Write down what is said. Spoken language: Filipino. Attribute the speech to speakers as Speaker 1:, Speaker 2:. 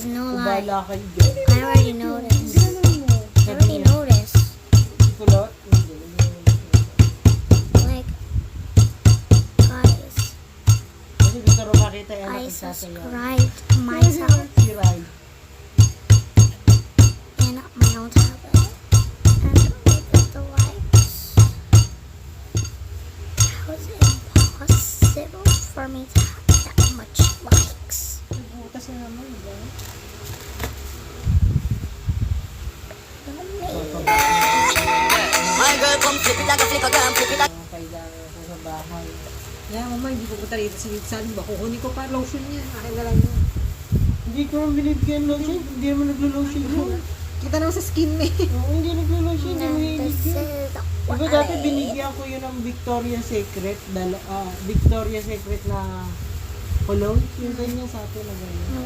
Speaker 1: is no lie.
Speaker 2: Kubala kayo dyan.
Speaker 1: I already noticed. I already
Speaker 2: niya.
Speaker 1: noticed.
Speaker 2: Kulot? Hindi.
Speaker 1: Like, guys,
Speaker 2: Kasi gusto rin makita yan
Speaker 1: I
Speaker 2: nagsasayaw.
Speaker 1: subscribed myself
Speaker 2: Si Rai.
Speaker 1: in my own tablet. And look at the likes. How is it impossible for me to have that much likes?
Speaker 2: Butas na naman, di ba?
Speaker 3: My girl, come flip it like a flip again, flip it like.
Speaker 2: Kailangan ko sa bahay.
Speaker 4: Kaya mama, hindi ko punta rito sa Litsan. Ba, kukunin ko pa lotion niya. Akin na lang yun.
Speaker 2: Hindi ko naman binibigyan lotion. Hindi naman naglo-lotion yun.
Speaker 4: Kita naman sa skin me.
Speaker 2: Oo, hindi naglo-lotion. Hindi mo
Speaker 1: And this
Speaker 2: binibigyan.
Speaker 1: is
Speaker 2: Diba dati binigyan ko yun ng Victoria's Secret. Victoria's Secret na cologne. Yung ganyan sa atin na ganyan.